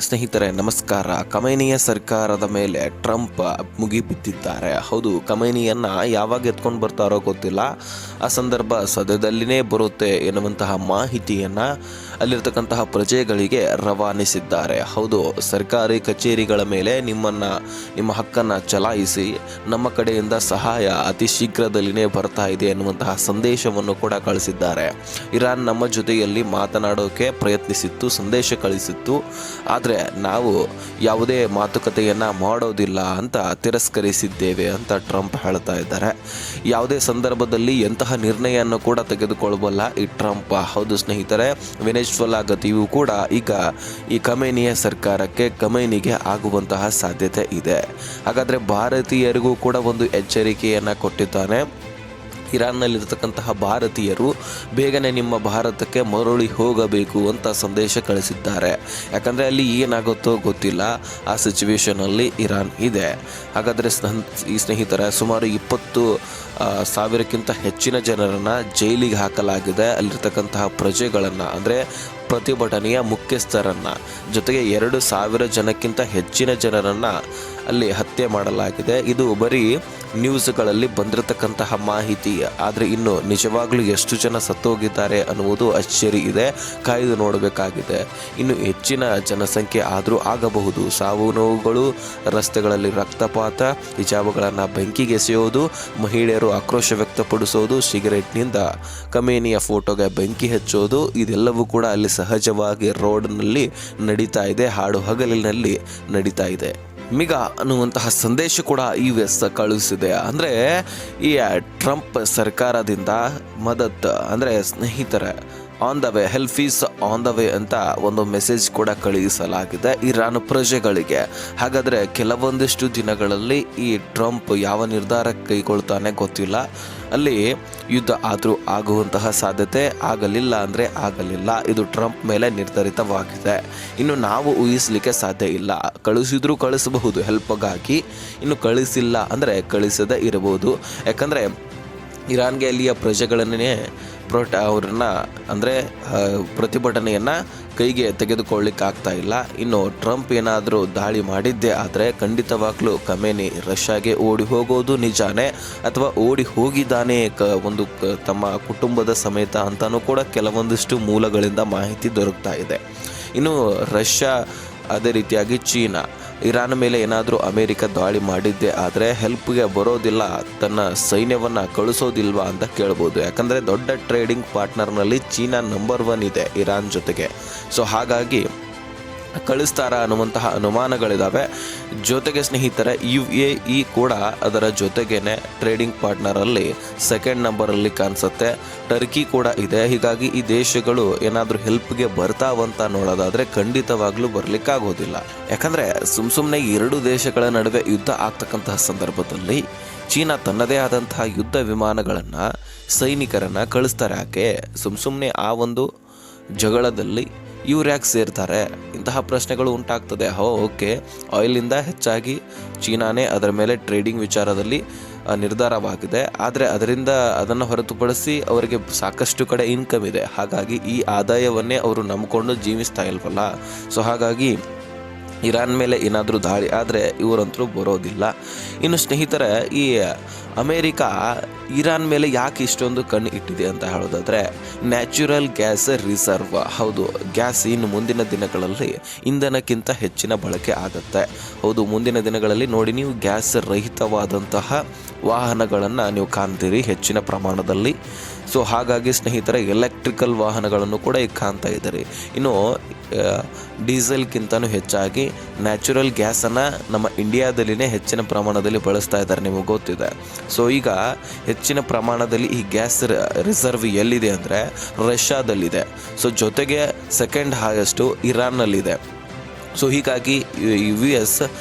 ಸ್ನೇಹಿತರೆ ನಮಸ್ಕಾರ. ಖಮೇನಿಯ ಸರ್ಕಾರದ ಮೇಲೆ ಟ್ರಂಪ್ ಮುಗಿಬಿದ್ದಿದ್ದಾರೆ. ಹೌದು, ಖಮೇನಿಯನ್ನ ಯಾವಾಗ ಎತ್ಕೊಂಡು ಬರ್ತಾರೋ ಗೊತ್ತಿಲ್ಲ. ಆ ಸಂದರ್ಭ ಸದ್ಯದಲ್ಲಿನೇ ಬರುತ್ತೆ ಎನ್ನುವಂತಹ ಮಾಹಿತಿಯನ್ನ ಅಲ್ಲಿರ್ತಕ್ಕಂತಹ ಪ್ರಜೆಗಳಿಗೆ ರವಾನಿಸಿದ್ದಾರೆ. ಹೌದು, ಸರ್ಕಾರಿ ಕಚೇರಿಗಳ ಮೇಲೆ ನಿಮ್ಮ ಹಕ್ಕನ್ನು ಚಲಾಯಿಸಿ, ನಮ್ಮ ಕಡೆಯಿಂದ ಸಹಾಯ ಅತಿ ಶೀಘ್ರದಲ್ಲಿನೇ ಬರ್ತಾ ಇದೆ ಎನ್ನುವಂತಹ ಸಂದೇಶವನ್ನು ಕೂಡ ಕಳಿಸಿದ್ದಾರೆ. ಇರಾನ್ ನಮ್ಮ ಜೊತೆಯಲ್ಲಿ ಮಾತನಾಡೋಕೆ ಪ್ರಯತ್ನಿಸಿತ್ತು, ಸಂದೇಶ ಕಳಿಸಿತ್ತು. ಆದರೆ ನಾವು ಯಾವುದೇ ಮಾತುಕತೆಯನ್ನು ಮಾಡೋದಿಲ್ಲ ಅಂತ ತಿರಸ್ಕರಿಸಿದ್ದೇವೆ ಅಂತ ಟ್ರಂಪ್ ಹೇಳ್ತಾ ಇದ್ದಾರೆ. ಯಾವುದೇ ಸಂದರ್ಭದಲ್ಲಿ ಎಂತಹ ನಿರ್ಣಯವನ್ನು ಕೂಡ ತೆಗೆದುಕೊಳ್ಳಬಲ್ಲ ಈ ಟ್ರಂಪ್. ಹೌದು ಸ್ನೇಹಿತರೆ, ವೆನೆಜುವೆಲಾ ಗತಿಯೂ ಕೂಡ ಈಗ ಈ ಖಮೇನಿಯ ಸರ್ಕಾರಕ್ಕೆ, ಖಮೇನಿಗೆ ಆಗುವಂತಹ ಸಾಧ್ಯತೆ ಇದೆ. ಹಾಗಾದರೆ ಭಾರತೀಯರಿಗೂ ಕೂಡ ಒಂದು ಎಚ್ಚರಿಕೆಯನ್ನು ಕೊಟ್ಟಿದ್ದಾನೆ. ಇರಾನ್ನಲ್ಲಿರ್ತಕ್ಕಂತಹ ಭಾರತೀಯರು ಬೇಗನೆ ನಿಮ್ಮ ಭಾರತಕ್ಕೆ ಮರಳಿ ಹೋಗಬೇಕು ಅಂತ ಸಂದೇಶ ಕಳಿಸಿದ್ದಾರೆ. ಯಾಕಂದರೆ ಅಲ್ಲಿ ಏನಾಗುತ್ತೋ ಗೊತ್ತಿಲ್ಲ, ಆ ಸಿಚುವೇಶನಲ್ಲಿ ಇರಾನ್ ಇದೆ. ಹಾಗಾದರೆ ಈ ಸ್ನೇಹಿತರ ಸುಮಾರು 20,000ಕ್ಕಿಂತ ಹೆಚ್ಚಿನ ಜನರನ್ನು ಜೈಲಿಗೆ ಹಾಕಲಾಗಿದೆ. ಅಲ್ಲಿರ್ತಕ್ಕಂತಹ ಪ್ರಜೆಗಳನ್ನು, ಅಂದರೆ ಪ್ರತಿಭಟನೆಯ ಮುಖ್ಯಸ್ಥರನ್ನು, ಜೊತೆಗೆ 2,000 ಜನಕ್ಕಿಂತ ಹೆಚ್ಚಿನ ಜನರನ್ನು ಅಲ್ಲಿ ಹತ್ಯೆ ಮಾಡಲಾಗಿದೆ. ಇದು ಬರೀ ನ್ಯೂಸ್ಗಳಲ್ಲಿ ಬಂದಿರತಕ್ಕಂತಹ ಮಾಹಿತಿ. ಆದರೆ ಇನ್ನು ನಿಜವಾಗ್ಲೂ ಎಷ್ಟು ಜನ ಸತ್ತೋಗಿದ್ದಾರೆ ಅನ್ನುವುದು ಅಚ್ಚರಿ ಇದೆ, ಕಾಯ್ದು ನೋಡಬೇಕಾಗಿದೆ. ಇನ್ನು ಹೆಚ್ಚಿನ ಜನಸಂಖ್ಯೆ ಆದರೂ ಆಗಬಹುದು. ಸಾವು ನೋವುಗಳು, ರಸ್ತೆಗಳಲ್ಲಿ ರಕ್ತಪಾತ, ಹಿಜಾಬುಗಳನ್ನು ಬೆಂಕಿಗೆ ಎಸೆಯೋದು, ಮಹಿಳೆಯರು ಆಕ್ರೋಶ ವ್ಯಕ್ತಪಡಿಸೋದು, ಸಿಗರೆಟ್ನಿಂದ ಖಮೇನಿಯ ಫೋಟೋಗೆ ಬೆಂಕಿ ಹಚ್ಚೋದು, ಇದೆಲ್ಲವೂ ಕೂಡ ಅಲ್ಲಿ ಸಹಜವಾಗಿ ರೋಡ್ನಲ್ಲಿ ನಡೀತಾ ಇದೆ, ಹಾಡು ಹಗಲಿನಲ್ಲಿ ನಡೀತಾ ಇದೆ. ಮಿಗ ಅನ್ನುವಂತಹ ಸಂದೇಶ ಕೂಡ US ಕಳುಹಿಸಿದೆ. ಅಂದರೆ ಈ ಟ್ರಂಪ್ ಸರ್ಕಾರದಿಂದ ಮದತ್, ಅಂದರೆ ಸ್ನೇಹಿತರೆ, on the way, help is on the way ಅಂತ ಒಂದು ಮೆಸೇಜ್ ಕೂಡ ಕಳುಹಿಸಲಾಗಿದೆ ಇರಾನ್ ಪ್ರಜೆಗಳಿಗೆ. ಹಾಗಾದರೆ ಕೆಲವೊಂದಿಷ್ಟು ದಿನಗಳಲ್ಲಿ ಈ ಟ್ರಂಪ್ ಯಾವ ನಿರ್ಧಾರ ಕೈಗೊಳ್ತಾನೆ ಗೊತ್ತಿಲ್ಲ. ಅಲ್ಲಿ ಯುದ್ಧ ಆದರೂ ಆಗುವಂತಹ ಸಾಧ್ಯತೆ, ಆಗಲಿಲ್ಲ ಅಂದರೆ ಆಗಲಿಲ್ಲ. ಇದು ಟ್ರಂಪ್ ಮೇಲೆ ನಿರ್ಧರಿತವಾಗಿದೆ. ಇನ್ನು ನಾವು ಊಹಿಸಲಿಕ್ಕೆ ಸಾಧ್ಯ ಇಲ್ಲ. ಕಳಿಸಿದ್ರೂ ಕಳಿಸಬಹುದು ಹೆಲ್ಪ್ಗಾಗಿ, ಇನ್ನು ಕಳಿಸಿಲ್ಲ ಅಂದರೆ ಕಳಿಸದೇ ಇರಬಹುದು. ಯಾಕಂದರೆ ಇರಾನ್ಗೆ ಅಲ್ಲಿಯ ಪ್ರಜೆಗಳನ್ನೇ ಅವ್ರನ್ನ, ಅಂದರೆ ಪ್ರತಿಭಟನೆಯನ್ನು ಕೈಗೆ ತೆಗೆದುಕೊಳ್ಳಿಕ್ಕೆ ಆಗ್ತಾ ಇಲ್ಲ. ಇನ್ನು ಟ್ರಂಪ್ ಏನಾದರೂ ದಾಳಿ ಮಾಡಿದ್ದೇ ಆದರೆ ಖಂಡಿತವಾಗ್ಲೂ ಖಮೇನಿ ರಷ್ಯಾಗೆ ಓಡಿ ಹೋಗೋದು ನಿಜಾನೇ, ಅಥವಾ ಓಡಿ ಹೋಗಿದ್ದಾನೆ ತಮ್ಮ ಕುಟುಂಬದ ಸಮೇತ ಅಂತಲೂ ಕೂಡ ಕೆಲವೊಂದಿಷ್ಟು ಮೂಲಗಳಿಂದ ಮಾಹಿತಿ ದೊರಕ್ತಾ ಇದೆ. ಇನ್ನು ರಷ್ಯಾ, ಅದೇ ರೀತಿಯಾಗಿ ಚೀನಾ, ಇರಾನ್ ಮೇಲೆ ಏನಾದರೂ ಅಮೇರಿಕ ದಾಳಿ ಮಾಡಿದ್ದೇ ಆದರೆ ಹೆಲ್ಪ್ಗೆ ಬರೋದಿಲ್ಲ, ತನ್ನ ಸೈನ್ಯವನ್ನು ಕಳಿಸೋದಿಲ್ವಾ ಅಂತ ಕೇಳ್ಬೋದು. ಯಾಕಂದರೆ ದೊಡ್ಡ ಟ್ರೇಡಿಂಗ್ ಪಾರ್ಟ್ನರ್ನಲ್ಲಿ ಚೀನಾ ನಂಬರ್ 1 ಇದೆ ಇರಾನ್ ಜೊತೆಗೆ. ಸೊ ಹಾಗಾಗಿ ಕಳಿಸ್ತಾರ ಅನ್ನುವಂತಹ ಅನುಮಾನಗಳಿದ್ದಾವೆ. ಜೊತೆಗೆ ಸ್ನೇಹಿತರೆ, UAE ಕೂಡ ಅದರ ಜೊತೆಗೇನೆ ಟ್ರೇಡಿಂಗ್ ಪಾರ್ಟ್ನರಲ್ಲಿ 2nd ನಂಬರಲ್ಲಿ ಕಾಣಿಸುತ್ತೆ. ಟರ್ಕಿ ಕೂಡ ಇದೆ. ಹೀಗಾಗಿ ಈ ದೇಶಗಳು ಏನಾದರೂ ಹೆಲ್ಪ್ಗೆ ಬರ್ತಾವಂತ ನೋಡೋದಾದರೆ ಖಂಡಿತವಾಗ್ಲೂ ಬರಲಿಕ್ಕಾಗೋದಿಲ್ಲ. ಯಾಕಂದರೆ ಸುಮ್ಮನೆ 2 ದೇಶಗಳ ನಡುವೆ ಯುದ್ಧ ಆಗ್ತಕ್ಕಂತಹ ಸಂದರ್ಭದಲ್ಲಿ ಚೀನಾ ತನ್ನದೇ ಆದಂತಹ ಯುದ್ಧ ವಿಮಾನಗಳನ್ನು, ಸೈನಿಕರನ್ನು ಕಳಿಸ್ತಾರೆ. ಯಾಕೆ ಸುಮ್ಮನೆ ಆ ಒಂದು ಜಗಳದಲ್ಲಿ ಇವ್ರು ಯಾಕೆ ಸೇರ್ತಾರೆ? ಇಂತಹ ಪ್ರಶ್ನೆಗಳು ಉಂಟಾಗ್ತದೆ. ಓಕೆ, ಆಯಿಲಿಂದ ಹೆಚ್ಚಾಗಿ ಚೀನಾನೇ ಅದರ ಮೇಲೆ ಟ್ರೇಡಿಂಗ್ ವಿಚಾರದಲ್ಲಿ ನಿರ್ಧಾರವಾಗಿದೆ. ಆದರೆ ಅದನ್ನು ಹೊರತುಪಡಿಸಿ ಅವರಿಗೆ ಸಾಕಷ್ಟು ಕಡೆ ಇನ್ಕಮ್ ಇದೆ. ಹಾಗಾಗಿ ಈ ಆದಾಯವನ್ನೇ ಅವರು ನಂಬಿಕೊಂಡು ಜೀವಿಸ್ತಾ ಇಲ್ವಲ್ಲ. ಸೊ ಹಾಗಾಗಿ ಇರಾನ್ ಮೇಲೆ ಏನಾದರೂ ದಾಳಿ ಆದರೆ ಇವರಂತರೂ ಬರೋದಿಲ್ಲ. ಇನ್ನು ಸ್ನೇಹಿತರೆ, ಈ ಅಮೇರಿಕಾ ಇರಾನ್ ಮೇಲೆ ಯಾಕೆ ಇಷ್ಟೊಂದು ಕಣ್ಣು ಇಟ್ಟಿದೆ ಅಂತ ಹೇಳೋದಾದರೆ, ನ್ಯಾಚುರಲ್ ಗ್ಯಾಸ್ ರಿಸರ್ವ್. ಹೌದು, ಗ್ಯಾಸ್ ಇನ್ನು ಮುಂದಿನ ದಿನಗಳಲ್ಲಿ ಇಂಧನಕ್ಕಿಂತ ಹೆಚ್ಚಿನ ಬಳಕೆ ಆಗುತ್ತೆ. ಹೌದು, ಮುಂದಿನ ದಿನಗಳಲ್ಲಿ ನೋಡಿ, ನೀವು ಗ್ಯಾಸ್ ರಹಿತವಾದಂತಹ ವಾಹನಗಳನ್ನು ನೀವು ಕಾಣ್ತೀರಿ ಹೆಚ್ಚಿನ ಪ್ರಮಾಣದಲ್ಲಿ. ಸೊ ಹಾಗಾಗಿ ಸ್ನೇಹಿತರೆ, ಎಲೆಕ್ಟ್ರಿಕಲ್ ವಾಹನಗಳನ್ನು ಕೂಡ ಈಗ ಕಾಣ್ತಾ ಇದ್ದಾರೆ. ಇನ್ನು ಡೀಸೆಲ್ಗಿಂತನೂ ಹೆಚ್ಚಾಗಿ ನ್ಯಾಚುರಲ್ ಗ್ಯಾಸನ್ನು ನಮ್ಮ ಇಂಡಿಯಾದಲ್ಲಿನೇ ಹೆಚ್ಚಿನ ಪ್ರಮಾಣದಲ್ಲಿ ಬಳಸ್ತಾ ಇದ್ದಾರೆ, ನಿಮಗೆ ಗೊತ್ತಿದೆ. ಸೊ ಈಗ ಹೆಚ್ಚಿನ ಪ್ರಮಾಣದಲ್ಲಿ ಈ ಗ್ಯಾಸ್ ರಿಸರ್ವ್ ಎಲ್ಲಿದೆ ಅಂದರೆ ರಷ್ಯಾದಲ್ಲಿದೆ. ಸೊ ಜೊತೆಗೆ 2nd ಹೈಯೆಸ್ಟು ಇರಾನ್ನಲ್ಲಿದೆ. ಸೊ ಹೀಗಾಗಿ US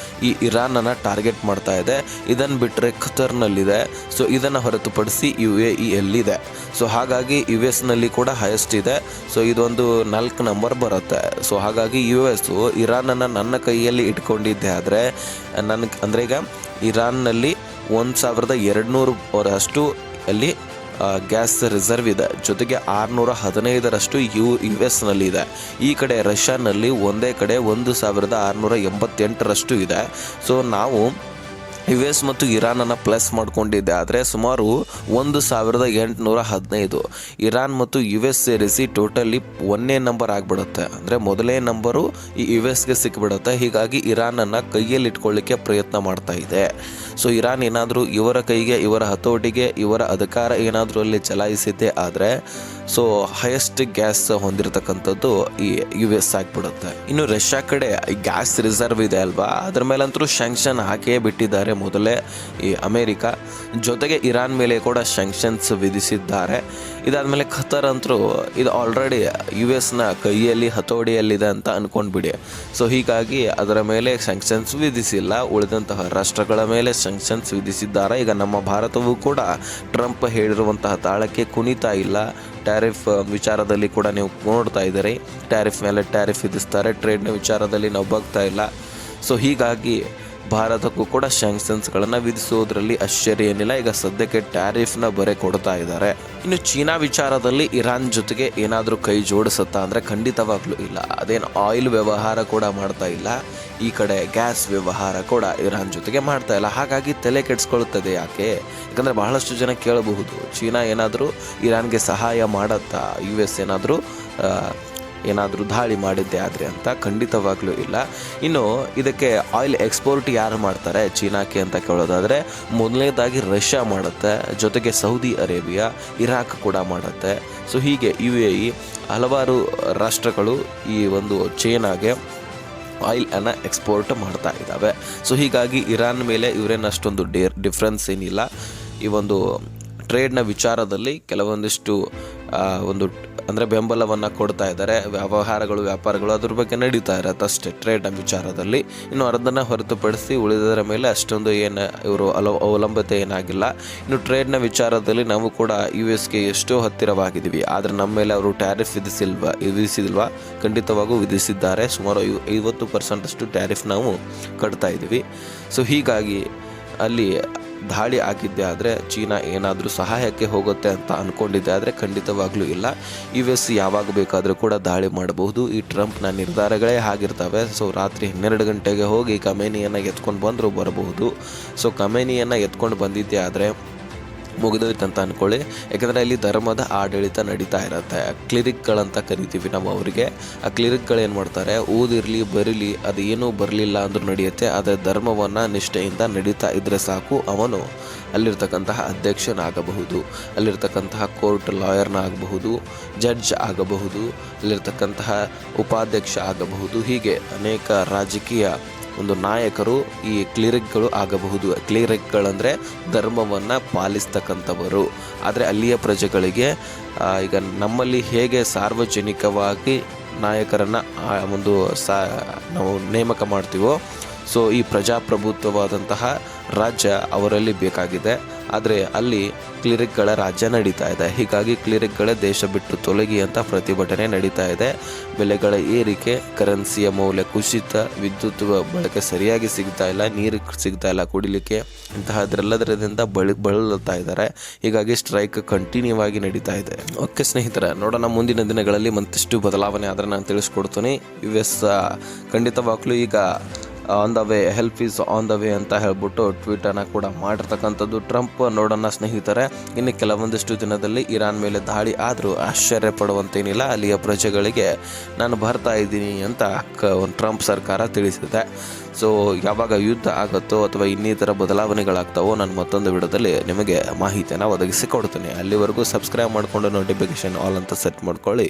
ಈ ಇರಾನನ್ನು ಟಾರ್ಗೆಟ್ ಮಾಡ್ತಾ ಇದೆ. ಇದನ್ನು ಬಿಟ್ಟರೆ ಖತರ್ನಲ್ಲಿದೆ. ಸೊ ಇದನ್ನು ಹೊರತುಪಡಿಸಿ UAEಯಲ್ಲಿದೆ. ಸೊ ಹಾಗಾಗಿ US ಕೂಡ ಹೈಯೆಸ್ಟ್ ಇದೆ. ಸೊ ಇದೊಂದು 4 ನಂಬರ್ ಬರುತ್ತೆ. ಸೊ ಹಾಗಾಗಿ US ಇರಾನನ್ನು ನನ್ನ ಕೈಯಲ್ಲಿ ಇಟ್ಕೊಂಡಿದ್ದೆ ಆದರೆ ಅಂದರೆ ಈಗ ಇರಾನ್ನಲ್ಲಿ 1,200 ಅಷ್ಟು ಅಲ್ಲಿ ಗ್ಯಾಸ್ ರಿಸರ್ವ್ ಇದೆ. ಜೊತೆಗೆ 615ರಷ್ಟು US ಇದೆ. ಈ ಕಡೆ ರಷ್ಯಾನಲ್ಲಿ ಒಂದೇ ಕಡೆ 1688ರಷ್ಟು ಇದೆ. ಸೊ ನಾವು US ಮತ್ತು ಇರಾನನ್ನು ಪ್ಲಸ್ ಮಾಡ್ಕೊಂಡಿದ್ದೆ ಆದರೆ ಸುಮಾರು 1815. ಇರಾನ್ ಮತ್ತು US ಸೇರಿಸಿ ಟೋಟಲಿ 1ನೇ ನಂಬರ್ ಆಗಿಬಿಡುತ್ತೆ. ಅಂದರೆ ಮೊದಲನೇ ನಂಬರು ಈ US ಸಿಕ್ಕಿಬಿಡುತ್ತೆ. ಹೀಗಾಗಿ ಇರಾನನ್ನು ಕೈಯಲ್ಲಿ ಇಟ್ಕೊಳ್ಳಿಕ್ಕೆ ಪ್ರಯತ್ನ ಮಾಡ್ತಾ ಇದೆ. ಸೊ ಇರಾನ್ ಏನಾದರೂ ಇವರ ಕೈಗೆ, ಇವರ ಹತೋಟಿಗೆ, ಇವರ ಅಧಿಕಾರ ಏನಾದರೂ ಅಲ್ಲಿ ಚಲಾಯಿಸಿದ್ದೆ ಆದರೆ ಸೊ ಹೈಯೆಸ್ಟ್ ಗ್ಯಾಸ್ ಹೊಂದಿರತಕ್ಕಂಥದ್ದು ಈ US ಆಗಿಬಿಡುತ್ತೆ. ಇನ್ನು ರಷ್ಯಾ ಕಡೆ ಗ್ಯಾಸ್ ರಿಸರ್ವ್ ಇದೆ ಅಲ್ವಾ, ಅದರ ಮೇಲಂತರೂ ಸ್ಯಾಂಕ್ಷನ್ ಹಾಕೇ ಬಿಟ್ಟಿದ್ದಾರೆ ಮೊದಲೇ ಈ ಅಮೇರಿಕ. ಜೊತೆಗೆ ಇರಾನ್ ಮೇಲೆ ಕೂಡ ಸ್ಯಾಂಕ್ಷನ್ಸ್ ವಿಧಿಸಿದ್ದಾರೆ. ಇದಾದಮೇಲೆ ಖತರ್ ಅಂತರೂ ಇದು ಆಲ್ರೆಡಿ US ಕೈಯಲ್ಲಿ ಹತೋಟಿಯಲ್ಲಿದೆ ಅಂತ ಅಂದ್ಕೊಂಡ್ಬಿಡಿ. ಸೊ ಹೀಗಾಗಿ ಅದರ ಮೇಲೆ ಸ್ಯಾಂಕ್ಷನ್ಸ್ ವಿಧಿಸಿಲ್ಲ, ಉಳಿದಂತಹ ರಾಷ್ಟ್ರಗಳ ಮೇಲೆ ಸ್ಯಾಂಕ್ಷನ್ಸ್ ವಿಧಿಸಿದ್ದಾರೆ. ಈಗ ನಮ್ಮ ಭಾರತವೂ ಕೂಡ ಟ್ರಂಪ್ ಹೇಳಿರುವಂತಹ ತಾಳಕ್ಕೆ ಕುಣಿತಾ ಇಲ್ಲ. ಟ್ಯಾರಿಫ್ ವಿಚಾರದಲ್ಲಿ ಕೂಡ ನೀವು ನೋಡ್ತಾ ಇದ್ದೀರಿ, ಟ್ಯಾರಿಫ್ ಮೇಲೆ ಟ್ಯಾರಿಫ್ ವಿಧಿಸ್ತಾರೆ. ಟ್ರೇಡ್ನ ವಿಚಾರದಲ್ಲಿ ನಾವು ಬಗ್ತಾ ಇಲ್ಲ. ಸೊ ಹೀಗಾಗಿ ಭಾರತಕ್ಕೂ ಕೂಡ ಸ್ಯಾಂಕ್ಷನ್ಸ್ಗಳನ್ನು ವಿಧಿಸೋದ್ರಲ್ಲಿ ಆಶ್ಚರ್ಯ ಏನಿಲ್ಲ. ಈಗ ಸದ್ಯಕ್ಕೆ ಟ್ಯಾರಿಫ್ನ ಬರೆ ಕೊಡ್ತಾ ಇದ್ದಾರೆ. ಇನ್ನು ಚೀನಾ ವಿಚಾರದಲ್ಲಿ ಇರಾನ್ ಜೊತೆಗೆ ಏನಾದರೂ ಕೈ ಜೋಡಿಸುತ್ತಾ ಅಂದರೆ ಖಂಡಿತವಾಗ್ಲೂ ಇಲ್ಲ. ಅದೇನು ಆಯಿಲ್ ವ್ಯವಹಾರ ಕೂಡ ಮಾಡ್ತಾ ಇಲ್ಲ, ಈ ಕಡೆ ಗ್ಯಾಸ್ ವ್ಯವಹಾರ ಕೂಡ ಇರಾನ್ ಜೊತೆಗೆ ಮಾಡ್ತಾ ಇಲ್ಲ. ಹಾಗಾಗಿ ತಲೆ ಕೆಡಿಸ್ಕೊಳ್ತದೆ. ಯಾಕೆ? ಯಾಕಂದರೆ ಬಹಳಷ್ಟು ಜನ ಕೇಳಬಹುದು, ಚೀನಾ ಏನಾದರೂ ಇರಾನ್ಗೆ ಸಹಾಯ ಮಾಡತ್ತಾ, US ಏನಾದರೂ ದಾಳಿ ಮಾಡಿದ್ದೆ ಆದರೆ ಅಂತ? ಖಂಡಿತವಾಗ್ಲೂ ಇಲ್ಲ. ಇನ್ನು ಇದಕ್ಕೆ ಆಯಿಲ್ ಎಕ್ಸ್ಪೋರ್ಟ್ ಯಾರು ಮಾಡ್ತಾರೆ ಚೀನಾಕ್ಕೆ ಅಂತ ಕೇಳೋದಾದರೆ, ಮೊದಲನೇದಾಗಿ ರಷ್ಯಾ ಮಾಡುತ್ತೆ, ಜೊತೆಗೆ ಸೌದಿ ಅರೇಬಿಯಾ, ಇರಾಕ್ ಕೂಡ ಮಾಡುತ್ತೆ. ಸೊ ಹೀಗೆ UAE ಹಲವಾರು ರಾಷ್ಟ್ರಗಳು ಈ ಒಂದು ಚೈನಾಗೆ ಆಯಿಲನ್ನು ಎಕ್ಸ್ಪೋರ್ಟ್ ಮಾಡ್ತಾ ಇದ್ದಾವೆ. ಸೊ ಹೀಗಾಗಿ ಇರಾನ್ ಮೇಲೆ ಇವರೇನು ಅಷ್ಟೊಂದು ಡಿಫ್ರೆನ್ಸ್ ಏನಿಲ್ಲ. ಈ ಒಂದು ಟ್ರೇಡ್ನ ವಿಚಾರದಲ್ಲಿ ಕೆಲವೊಂದಿಷ್ಟು ಒಂದು ಅಂದರೆ ಬೆಂಬಲವನ್ನು ಕೊಡ್ತಾ ಇದ್ದಾರೆ. ವ್ಯಾಪಾರಗಳು ಅದ್ರ ಬಗ್ಗೆ ನಡೀತಾ ಇರತ್ತೆ ಅಷ್ಟೇ ಟ್ರೇಡ್ನ ವಿಚಾರದಲ್ಲಿ. ಇನ್ನು ಅದನ್ನು ಹೊರತುಪಡಿಸಿ ಉಳಿದರ ಮೇಲೆ ಅಷ್ಟೊಂದು ಏನು ಇವರು ಅವಲಂಬತೆ ಏನಾಗಿಲ್ಲ. ಇನ್ನು ಟ್ರೇಡ್ನ ವಿಚಾರದಲ್ಲಿ ನಾವು ಕೂಡ USಗೆ ಎಷ್ಟೋ ಹತ್ತಿರವಾಗಿದ್ದೀವಿ, ಆದರೆ ನಮ್ಮ ಮೇಲೆ ಅವರು ಟ್ಯಾರಿಫ್ ವಿಧಿಸಿಲ್ವಾ? ಖಂಡಿತವಾಗೂ ವಿಧಿಸಿದ್ದಾರೆ. ಸುಮಾರು 50% ಟ್ಯಾರಿಫ್ ನಾವು ಕಟ್ತಾ ಇದ್ದೀವಿ. ಸೊ ಹೀಗಾಗಿ ಅಲ್ಲಿ ದಾಳಿ ಆಗಿದ್ದೆ ಆದರೆ ಚೀನಾ ಏನಾದರೂ ಸಹಾಯಕ್ಕೆ ಹೋಗುತ್ತೆ ಅಂತ ಅಂದ್ಕೊಂಡಿದ್ದೆ ಆದರೆ ಖಂಡಿತವಾಗ್ಲೂ ಇಲ್ಲ. US ಯಾವಾಗ ಬೇಕಾದರೂ ಕೂಡ ದಾಳಿ ಮಾಡಬಹುದು. ಈ ಟ್ರಂಪ್ನ ನಿರ್ಧಾರಗಳೇ ಆಗಿರ್ತವೆ. ಸೊ ರಾತ್ರಿ 12 ಗಂಟೆಗೆ ಹೋಗಿ ಖಮೇನಿಯನ್ನು ಎತ್ಕೊಂಡು ಬಂದರೂ ಬರಬಹುದು. ಸೊ ಖಮೇನಿಯನ್ನು ಎತ್ಕೊಂಡು ಬಂದಿದ್ದೆ ಆದರೆ ಮುಗಿದೋಯ್ತು ಅಂತ ಅಂದ್ಕೊಳ್ಳಿ. ಯಾಕಂದರೆ ಅಲ್ಲಿ ಧರ್ಮದ ಆಡಳಿತ ನಡೀತಾ ಇರುತ್ತೆ. ಕ್ಲಿರಿಕ್ಗಳಂತ ಕರಿತೀವಿ ನಾವು ಅವರಿಗೆ. ಆ ಕ್ಲಿರಿಕ್ಗಳು ಏನು ಮಾಡ್ತಾರೆ, ಓದಿರಲಿ ಬರೀಲಿ ಅದು ಏನೂ ಬರಲಿಲ್ಲ ಅಂದ್ರೂ ನಡೆಯುತ್ತೆ, ಆದರೆ ಧರ್ಮವನ್ನು ನಿಷ್ಠೆಯಿಂದ ನಡೀತಾ ಇದ್ದರೆ ಸಾಕು, ಅವನು ಅಲ್ಲಿರ್ತಕ್ಕಂತಹ ಅಧ್ಯಕ್ಷನಾಗಬಹುದು, ಅಲ್ಲಿರ್ತಕ್ಕಂತಹ ಕೋರ್ಟ್ ಲಾಯರ್ನ ಆಗಬಹುದು, ಜಡ್ಜ್ ಆಗಬಹುದು, ಅಲ್ಲಿರ್ತಕ್ಕಂತಹ ಉಪಾಧ್ಯಕ್ಷ ಆಗಬಹುದು. ಹೀಗೆ ಅನೇಕ ರಾಜಕೀಯ ಒಂದು ನಾಯಕರು ಈ ಕ್ಲಿರಿಕ್ಗಳು ಆಗಬಹುದು. ಕ್ಲಿರಿಕ್ಗಳಂದರೆ ಧರ್ಮವನ್ನು ಪಾಲಿಸ್ತಕ್ಕಂಥವರು. ಆದರೆ ಅಲ್ಲಿಯ ಪ್ರಜೆಗಳಿಗೆ ಈಗ ನಮ್ಮಲ್ಲಿ ಹೇಗೆ ಸಾರ್ವಜನಿಕವಾಗಿ ನಾಯಕರನ್ನು ನಾವು ನೇಮಕ ಮಾಡ್ತೀವೋ, ಸೊ ಈ ಪ್ರಜಾಪ್ರಭುತ್ವವಾದಂತಹ ರಾಜ್ಯ ಅವರಲ್ಲಿ ಬೇಕಾಗಿದೆ. ಆದರೆ ಅಲ್ಲಿ ಕ್ಲಿರಿಕ್ಗಳ ರಾಜ್ಯ ನಡೀತಾ ಇದೆ. ಹೀಗಾಗಿ ಕ್ಲಿರಿಕ್ಗಳೇ ದೇಶ ಬಿಟ್ಟು ತೊಲಗಿ ಅಂತ ಪ್ರತಿಭಟನೆ ನಡೀತಾ ಇದೆ. ಬೆಲೆಗಳ ಏರಿಕೆ, ಕರೆನ್ಸಿಯ ಮೌಲ್ಯ ಕುಸಿತ, ವಿದ್ಯುತ್ ಬಳಕೆ ಸರಿಯಾಗಿ ಸಿಗ್ತಾ ಇಲ್ಲ, ನೀರು ಸಿಗ್ತಾ ಇಲ್ಲ ಕುಡಿಲಿಕ್ಕೆ, ಇಂತಹದ್ರೆಲ್ಲದರಿಂದ ಬಳಲ್ತಾ ಇದ್ದಾರೆ. ಹೀಗಾಗಿ ಸ್ಟ್ರೈಕ್ ಕಂಟಿನ್ಯೂ ಆಗಿ ನಡೀತಾ ಇದೆ. ಓಕೆ ಸ್ನೇಹಿತರೆ, ನೋಡೋಣ ಮುಂದಿನ ದಿನಗಳಲ್ಲಿ ಮತ್ತಷ್ಟು ಬದಲಾವಣೆ ಆದರೆ ನಾನು ತಿಳಿಸ್ಕೊಡ್ತೀನಿ. US ಖಂಡಿತವಾಗ್ಲೂ ಈಗ on the way, help is on the way ಅಂತ ಹೇಳ್ಬಿಟ್ಟು ಟ್ವೀಟನ್ನು ಕೂಡ ಮಾಡಿರ್ತಕ್ಕಂಥದ್ದು ಟ್ರಂಪ್. ನೋಡೋಣ ಸ್ನೇಹಿತರೆ, ಇನ್ನು ಕೆಲವೊಂದಿಷ್ಟು ದಿನದಲ್ಲಿ ಇರಾನ್ ಮೇಲೆ ದಾಳಿ ಆದರೂ ಆಶ್ಚರ್ಯ ಪಡುವಂತೇನಿಲ್ಲ. ಅಲ್ಲಿಯ ಪ್ರಜೆಗಳಿಗೆ ನಾನು ಬರ್ತಾ ಇದ್ದೀನಿ ಅಂತ ಟ್ರಂಪ್ ಸರ್ಕಾರ ತಿಳಿಸಿದೆ. ಸೊ ಯಾವಾಗ ಯುದ್ಧ ಆಗುತ್ತೋ ಅಥವಾ ಇನ್ನಿತರ ಬದಲಾವಣೆಗಳಾಗ್ತಾವೋ ನಾನು ಮತ್ತೊಂದು ವಿಡಿಯೋದಲ್ಲಿ ನಿಮಗೆ ಮಾಹಿತಿಯನ್ನು ಒದಗಿಸಿ ಕೊಡ್ತೀನಿ. ಅಲ್ಲಿವರೆಗೂ ಸಬ್ಸ್ಕ್ರೈಬ್ ಮಾಡಿಕೊಂಡು ನೋಟಿಫಿಕೇಶನ್ ಆಲ್ ಅಂತ ಸೆಟ್ ಮಾಡ್ಕೊಳ್ಳಿ.